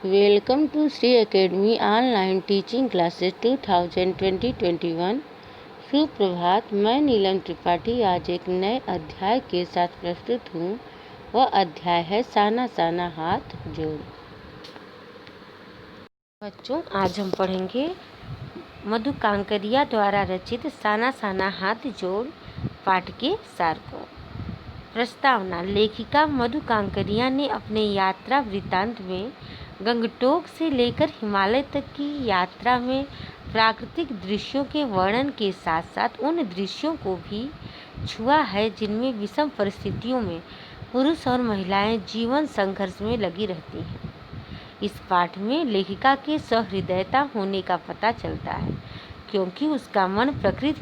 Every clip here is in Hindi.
Welcome to Shri academy online teaching classes 2020-21। सुप्रभात। मैं नीलम त्रिपाठी आज एक नए अध्याय के साथ प्रस्तुत हूँ। वह अध्याय है साना साना हाथ जोड़। बच्चों, आज हम पढ़ेंगे मधु कांकरिया द्वारा रचित साना साना हाथ जोड़ पाठ के सार को। प्रस्तावना। लेखिका मधु कांकरिया ने अपने यात्रा वृत्तांत में गंगटोक से लेकर हिमालय तक की यात्रा में प्राकृतिक दृश्यों के वर्णन के साथ साथ उन दृश्यों को भी छुआ है जिनमें विषम परिस्थितियों में पुरुष और महिलाएं जीवन संघर्ष में लगी रहती हैं। इस पाठ में लेखिका के सहृदयता होने का पता चलता है, क्योंकि उसका मन प्रकृति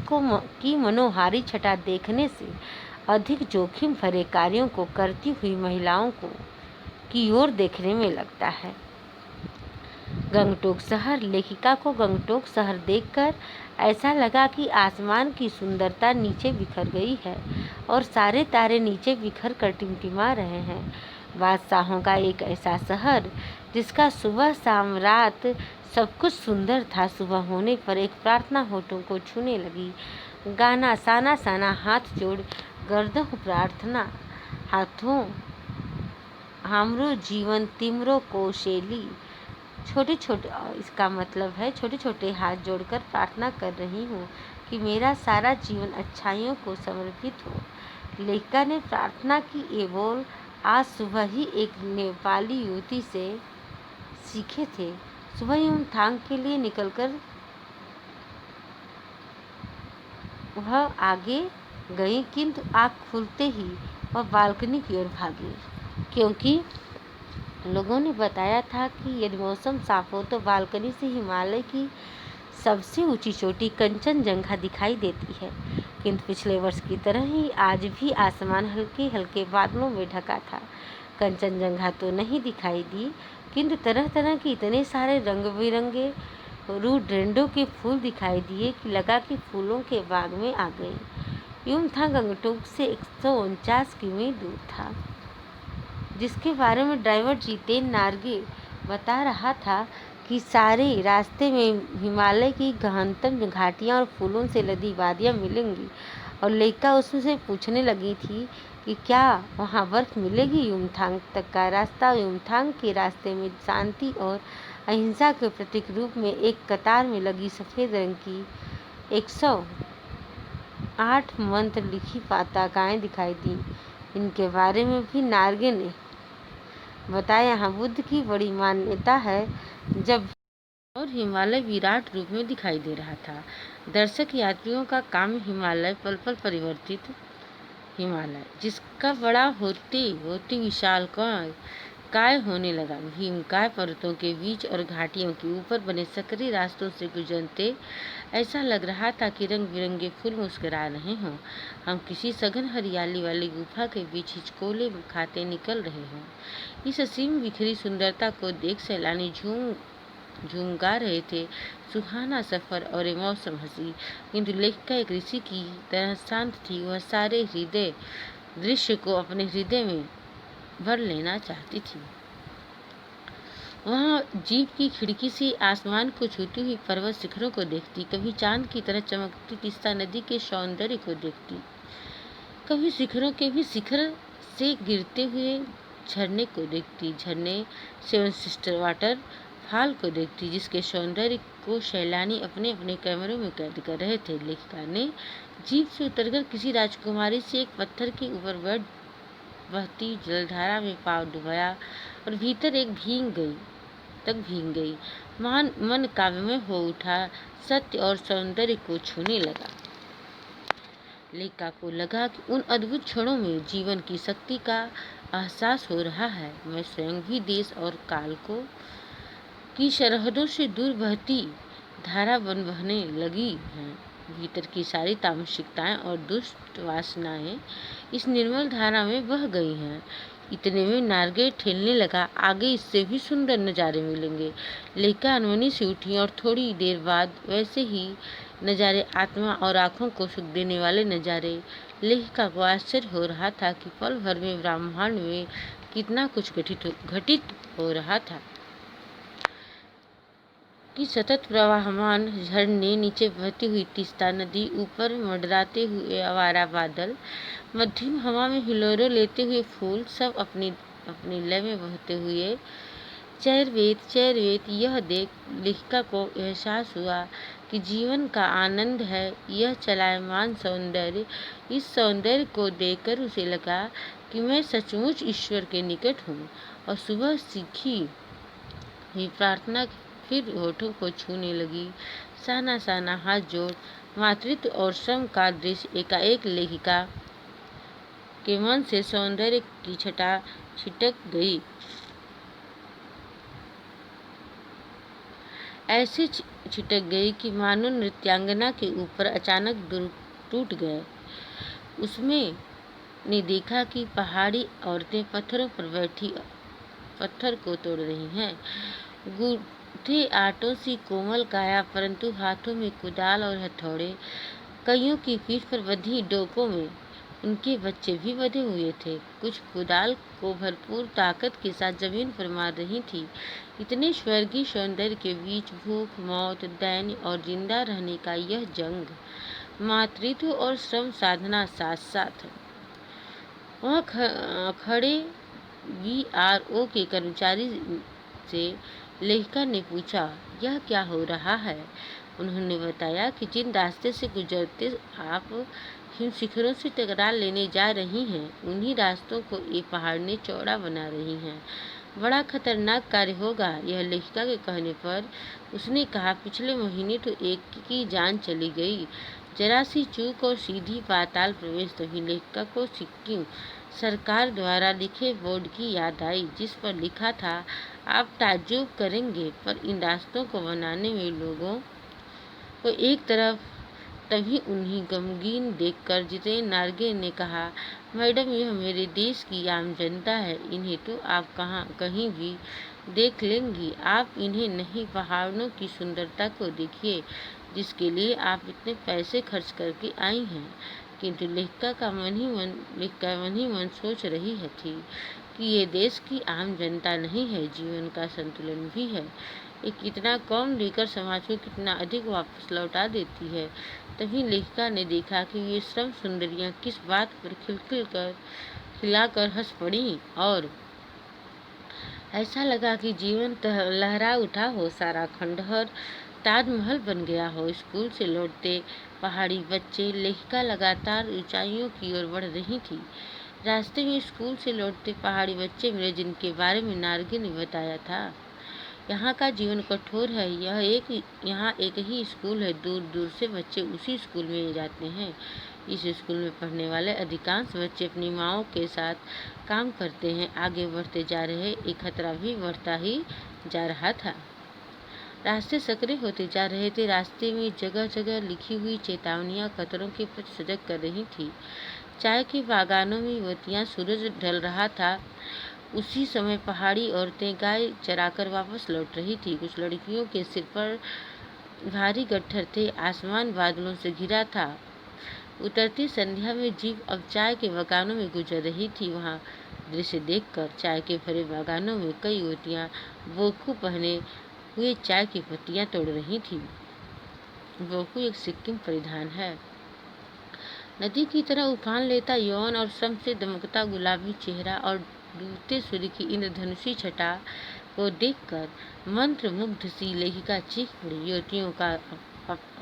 की मनोहारी छटा देखने से अधिक जोखिम भरे कार्यों को करती हुई महिलाओं की ओर देखने में लगता है। गंगटोक शहर। लेखिका को गंगटोक शहर देखकर ऐसा लगा कि आसमान की सुंदरता नीचे बिखर गई है और सारे तारे नीचे बिखर कर टिमटिमा रहे हैं। बादशाहों का एक ऐसा शहर जिसका सुबह शाम रात सब कुछ सुंदर था। सुबह होने पर एक प्रार्थना होठों को छूने लगी। गाना साना साना हाथ जोड़ गर्दो प्रार्थना हाथों हमरो जीवन तिमरो कोशेली। छोटे छोटे, इसका मतलब है छोटे छोटे हाथ जोड़कर प्रार्थना कर रही हूँ कि मेरा सारा जीवन अच्छाइयों को समर्पित हो। लेखिका ने प्रार्थना की ये बोल आज सुबह ही एक नेपाली युवती से सीखे थे। सुबह युमथांग के लिए निकलकर वह आगे गई, किंतु आँख खुलते ही वह बालकनी की ओर भागी, क्योंकि लोगों ने बताया था कि यदि मौसम साफ हो तो बालकनी से हिमालय की सबसे ऊंची चोटी कंचनजंघा दिखाई देती है। किंतु पिछले वर्ष की तरह ही आज भी आसमान हल्के हल्के बादलों में ढका था। कंचनजंघा तो नहीं दिखाई दी, किंतु तरह तरह के इतने सारे रंग बिरंगे रोडोडेंड्रोन के फूल दिखाई दिए कि लगा कि फूलों के बाग में आ गए। युमथांग गंगटोक से 149 किमी दूर था, जिसके बारे में ड्राइवर जितेन नार्गे बता रहा था कि सारे रास्ते में हिमालय की गहनतम घाटियाँ और फूलों से लदी वादियाँ मिलेंगी। और लेखिका उसमें से पूछने लगी थी कि क्या वहाँ बर्फ मिलेगी। युमथांग तक का रास्ता। युमथांग के रास्ते में शांति और अहिंसा के प्रतीक रूप में एक कतार में लगी सफ़ेद रंग की 108 मंत्र लिखी पताकाएँ दिखाई दी। इनके बारे में भी नार्गे ने बताया, यहाँ बुद्ध की बड़ी मान्यता है। जब और हिमालय विराट रूप में दिखाई दे रहा था। दर्शक यात्रियों का काम हिमालय पल पल परिवर्तित हिमालय, जिसका बड़ा होते होते विशाल काय होने लगा। भीमकाय पर्वतों के बीच और घाटियों के ऊपर बने सकरी रास्तों से गुजरते ऐसा लग रहा था कि रंग बिरंगे फूल मुस्कुरा रहे हों। हम किसी सघन हरियाली वाली गुफा के बीच हिचकोले खाते निकल रहे हों। इस असीम बिखरी सुंदरता को देख सैलानी झूम गा रहे थे। सुहाना सफर और ये मौसम हंसी, किंतु लेखिका एक ऋषि की तरह शांत थी। वह सारे हृदय दृश्य को अपने हृदय में भर लेना चाहती थी। वहाँ जीप की खिड़की से आसमान को छूती हुई पर्वत शिखरों को देखती, कभी चांद की तरह चमकती तीस्ता नदी के सौंदर्य को देखती, कभी शिखरों के भी शिखर से गिरते हुए झरने को देखती, झरने सेवन सिस्टर वाटर फाल को देखती, जिसके सौंदर्य को सैलानी अपने अपने कैमरों में कैद कर रहे थे। लेखिका ने जीप से उतरकर किसी राजकुमारी से एक पत्थर के ऊपर बैठ बहती जलधारा में पाँव डुबाया और भीतर एक भीग गई। मन काव्यमय हो उठा, सत्य और सौंदर्य को छूने लगा। लेखिका को लगा कि उन अद्भुत क्षणों में जीवन की शक्ति का एहसास हो रहा है। मैं स्वयं भी देश और काल की सरहदों से दूर बहती धारा बहने लगी हैं। भीतर की सारी तामसिकताएं और दुष्ट वासनाएं इस निर्मल धारा में बह गई हैं। इतने में नार्गे ठेलने लगा, आगे इससे भी सुंदर नज़ारे मिलेंगे। लेखिका अनमनी से उठी और थोड़ी देर बाद वैसे ही नज़ारे, आत्मा और आँखों को सुख देने वाले नज़ारे। लेखिका को आश्चर्य हो रहा था कि पल भर में ब्रह्मांड में कितना कुछ घटित हो रहा था। कि सतत प्रवाहमान झरने, नीचे बहती हुई तीस्ता नदी, ऊपर मंडराते हुए आवारा बादल, मध्यम हवा में हिलोरे लेते हुए फूल, सब अपनी अपनी लय में बहते हुए चैरवेत चैरवेत। यह देख लेखिका को एहसास हुआ कि जीवन का आनंद है यह चलायमान सौंदर्य। इस सौंदर्य को देखकर उसे लगा कि मैं सचमुच ईश्वर के निकट हूँ, और सुबह सीखी हुई प्रार्थना फिर होठों को छूने लगी। साना साना हाथ जोड़ मातृत्व और श्रम का दृश्य एकाएक लेखिका के मन से सौंदर्य की छटा छिटक गई। ऐसे छिटक गई कि मानो नृत्यांगना के ऊपर अचानक दुर टूट गए। उसमें ने देखा कि पहाड़ी औरतें पत्थरों पर बैठी पत्थर को तोड़ रही हैं। गूंथे आटों सी कोमल काया, परंतु हाथों में कुदाल और हथौड़े। कईयों की पीठ पर बंधी डोकों में उनके बच्चे भी बंधे हुए थे। कुछ कुदाल को भरपूर ताकत के साथ जमीन पर मार रही थी। इतने स्वर्गीय सौंदर्य के बीच भूख, मौत, दैन्य और जिंदा रहने का यह जंग, मातृत्व और श्रम साधना साथ साथ। वहाँ खड़े BRO के कर्मचारी से लेखिका ने पूछा, यह क्या हो रहा है? उन्होंने बताया कि जिन रास्ते से गुजरते आप हिम शिखरों से टकरा लेने जा रही हैं, उन्हीं रास्तों को ये पहाड़ें चौड़ा बना रही हैं। बड़ा खतरनाक कार्य होगा। यह लेखिका के कहने पर उसने कहा, पिछले महीने तो एक की जान चली गई। जरा सी चूक और सीधी पाताल प्रवेश। तभी लेखिका को सिक्किम सरकार द्वारा लिखे बोर्ड की याद आई, जिस पर लिखा था, आप ताज्जुब करेंगे, पर इन रास्तों को बनाने में लोगों को एक तरफ। तभी उन्हीं गमगीन देखकर जितेंद्र नार्गे ने कहा, मैडम, यह मेरे देश की आम जनता है। इन्हें तो आप कहीं भी देख लेंगी। आप इन्हें नहीं, पहाड़ों की सुंदरता को देखिए, जिसके लिए आप इतने पैसे खर्च करके आई हैं। किंतु लेखिका मन ही मन सोच रही थी कि ये देश की आम जनता नहीं है, जीवन का संतुलन भी है। एक कितना कम लेकर समाज को कितना अधिक वापस लौटा देती है। तभी लेखिका ने देखा कि ये श्रम सुंदरियां किस बात पर खिलाकर हंस पड़ी, और ऐसा लगा कि जीवन लहरा उठा हो, सारा खंडहर ताजमहल बन गया हो। स्कूल से लौटते पहाड़ी बच्चे, लेखिका लगातार ऊंचाइयों की ओर बढ़ रही थी। रास्ते में स्कूल से लौटते पहाड़ी बच्चे मिले, जिनके बारे में नार्गे ने बताया था। यहाँ का जीवन कठोर है। यहाँ एक ही स्कूल है। दूर दूर से बच्चे उसी स्कूल में जाते हैं। इस स्कूल में पढ़ने वाले अधिकांश बच्चे अपनी माँओं के साथ काम करते हैं। आगे बढ़ते जा रहे एक खतरा भी बढ़ता ही जा रहा था। रास्ते सकरे होते जा रहे थे। रास्ते में जगह जगह लिखी हुई चेतावनियां खतरों के प्रति सजग कर रही थी। चाय के बागानों में युवतियां, सूरज ढल रहा था उसी समय पहाड़ी औरतें गाय चराकर वापस लौट रही थी। कुछ लड़कियों के सिर पर भारी गट्ठर थे। आसमान बादलों से घिरा था। उतरती संध्या में जीप अब चाय के बागानों में गुजर रही थी। वहां दृश्य देखकर चाय के भरे बागानों में कई युवतियां बोकू पहने हुए चाय की पत्तियां तोड़ रही थी। बोकू एक सिक्किम परिधान है। नदी की तरह उफान लेता यौवन और श्रम से दमकता गुलाबी चेहरा और डूबते सूर्य की इंद्रधनुषी छटा को देखकर मंत्रमुग्ध सी लेखिका चीख पड़ी। युवतियों का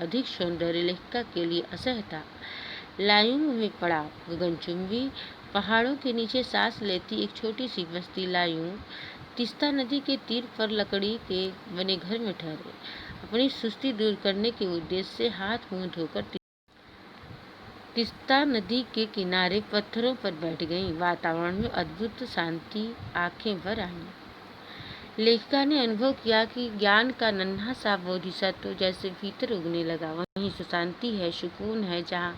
अधिक सौंदर्य लेखिका के लिए असह्य था। लायुंग में पड़ा गगनचुंबी पहाड़ों के नीचे सांस लेती एक छोटी सी बस्ती लायुंग तीस्ता नदी के तीर पर लकड़ी के बने घर में ठहरे। अपनी सुस्ती दूर करने के उद्देश्य से हाथ मुंह धोकर तीस्ता नदी के किनारे पत्थरों पर बैठ गईं। वातावरण में अद्भुत शांति आंखें भर आई। लेखिका ने अनुभव किया कि ज्ञान का नन्हा सा बोधिसत्व जैसे भीतर उगने लगा। वहीं सुशांति है, सुकून है, जहाँ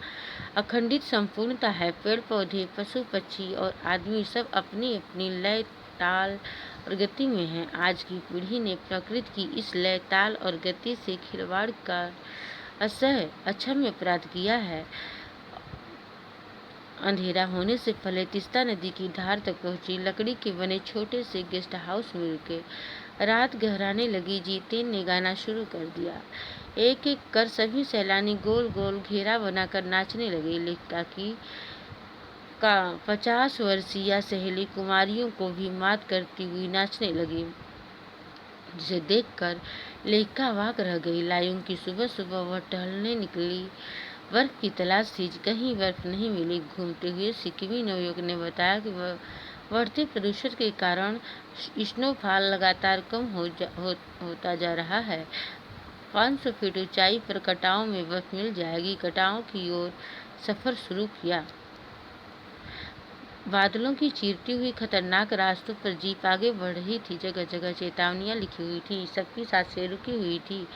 अखंडित संपूर्णता है। पेड़ पौधे, पशु पक्षी और आदमी सब अपनी अपनी लय, ताल और गति में है। आज की पीढ़ी ने प्रकृति की इस लय, ताल और गति से खिलवाड़ का असह्य अक्षम्य अपराध किया है। अंधेरा होने से पहले तीस्ता नदी की धार तक पहुंची। लकड़ी के बने छोटे से गेस्ट हाउस में रुके। रात गहराने लगी। जितेन ने गाना शुरू कर दिया। एक एक कर सभी सैलानी गोल गोल घेरा बनाकर नाचने लगे। लेखिका की का 50 वर्षीय सहेली कुमारियों को भी मात करती हुई नाचने लगी, जिसे देखकर लेखिका अवाक रह गई। लायूं की सुबह सुबह वह टहलने निकली। बर्फ की तलाश थी, कहीं बर्फ नहीं मिली। घूमते हुए सिक्किमी नवयुवक ने बताया कि वह बढ़ते प्रदूषण के कारण स्नोफॉल लगातार कम होता जा रहा है। 500 फीट ऊंचाई पर कटाव में बर्फ मिल जाएगी। कटाव की ओर सफर शुरू किया। बादलों की चीरती हुई खतरनाक रास्तों पर जीप आगे बढ़ रही थी। जगह जगह चेतावनियां लिखी हुई थी। सबकी सांसें रुकी हुई थी।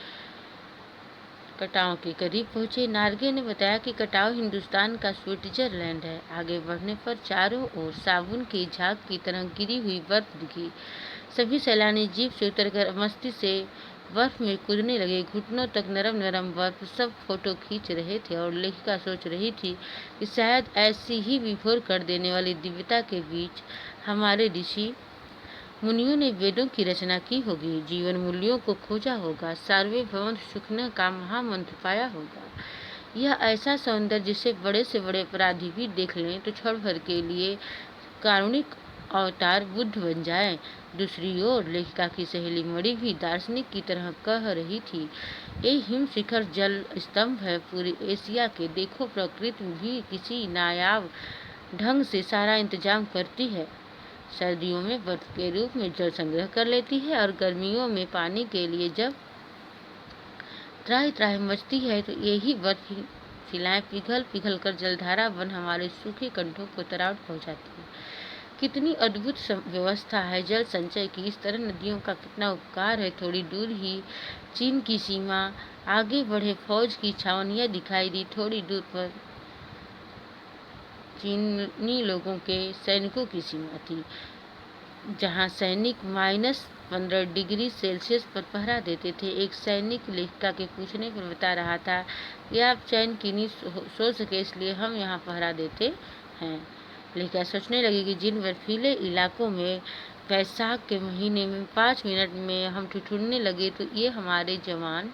कटाव के करीब पहुंचे। नार्गे ने बताया कि कटाव हिंदुस्तान का स्विट्जरलैंड है। आगे बढ़ने पर चारों ओर साबुन के झाग की तरह गिरी हुई बर्फ दिखी। सभी सैलानी जीप से उतरकर मस्ती से बर्फ में कूदने लगे। घुटनों तक नरम नरम बर्फ। सब फोटो खींच रहे थे और लेखिका सोच रही थी कि शायद ऐसी ही विभोर कर देने वाली दिव्यता के बीच हमारे ऋषि मुनियों ने वेदों की रचना की होगी, जीवन मूल्यों को खोजा होगा, सार्वभौम सुखने का महामंत्र पाया होगा। यह ऐसा सौंदर्य जिसे बड़े से बड़े अपराधी भी देख लें तो क्षण भर के लिए कारुणिक अवतार बुद्ध बन जाए। दूसरी ओर लेखिका की सहेली मणि भी दार्शनिक की तरह कह रही थी, ये हिम शिखर जल स्तंभ है पूरी एशिया के। देखो, प्रकृति भी किसी नायाब ढंग से सारा इंतजाम करती है। सर्दियों में बर्फ के रूप में जल संग्रह कर लेती है और गर्मियों में पानी के लिए जब त्राहि त्राहि मचती है तो यही बर्फ शिलाएं पिघल पिघल कर जलधारा बन हमारे सूखे कंठों को तरावट पहुंचाती है। कितनी अद्भुत व्यवस्था है जल संचय की। इस तरह नदियों का कितना उपकार है। थोड़ी दूर ही चीन की सीमा, आगे बढ़े फौज की छावनियां दिखाई दी। थोड़ी दूर पर चीनी लोगों के सैनिकों की सीमा थी, जहां सैनिक -15 डिग्री सेल्सियस पर पहरा देते थे। एक सैनिक लेखिका के पूछने पर बता रहा था कि आप चैन की नींद सो सके इसलिए हम यहाँ पहरा देते हैं। लेखिका सोचने लगी कि जिन बर्फीले इलाकों में बैसाख के महीने में 5 मिनट में हम ठिठुरने लगे तो ये हमारे जवान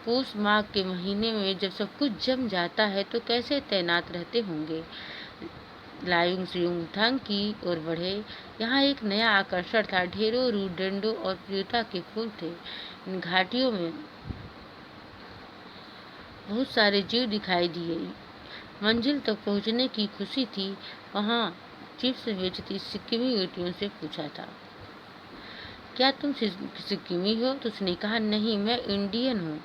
पूस माह के महीने में जब सब कुछ जम जाता है तो कैसे तैनात रहते होंगे। लायुंग सियुंगथांग की ओर बढ़े। यहाँ एक नया आकर्षण था। ढेरों रोडेंडो और प्रियुता के फूल थे। इन घाटियों में बहुत सारे जीव दिखाई दिए। मंजिल तक पहुँचने की खुशी थी। वहाँ चिप्स बेचती सिक्किमी युवतियों से पूछा था, क्या तुम सिक्किमी हो? तो उसने कहा, नहीं, मैं इंडियन हूँ।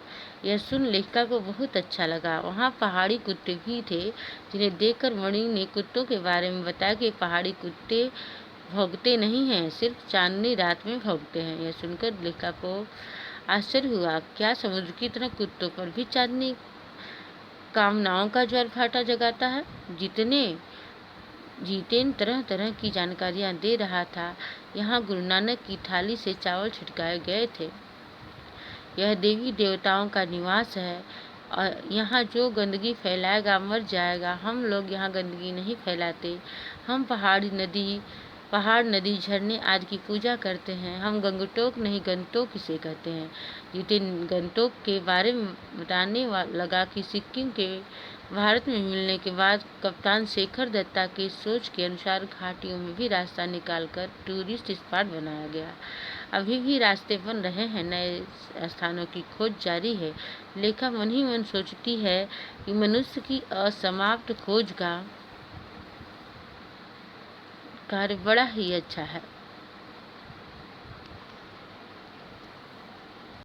यह सुन लेखिका को बहुत अच्छा लगा। वहाँ पहाड़ी कुत्ते भी थे, जिन्हें देखकर मणि ने कुत्तों के बारे में बताया कि पहाड़ी कुत्ते भौंकते नहीं हैं, सिर्फ चांदनी रात में भौंकते हैं। यह सुनकर लेखिका को आश्चर्य हुआ। क्या समुद्र की तरह कुत्तों पर भी चांदनी कामनाओं का ज्वार भाटा जगाता है? जितेन तरह तरह की जानकारियां दे रहा था। यहाँ गुरु नानक की थाली से चावल छिटकाए गए थे। यह देवी देवताओं का निवास है और यहाँ जो गंदगी फैलाएगा मर जाएगा। हम लोग यहाँ गंदगी नहीं फैलाते। हम पहाड़ नदी झरने आदि की पूजा करते हैं। हम गंगटोक नहीं गंतोक इसे कहते हैं। जितेन गंतोक के बारे में बताने लगा कि सिक्किम के भारत में मिलने के बाद कप्तान शेखर दत्ता की सोच के अनुसार घाटियों में भी रास्ता निकालकर टूरिस्ट स्पॉट बनाया गया। अभी भी रास्ते बन रहे हैं, नए स्थानों की खोज जारी है। लेखिका मन ही मन सोचती है कि मनुष्य की असमाप्त खोज का कार्य बड़ा ही अच्छा है।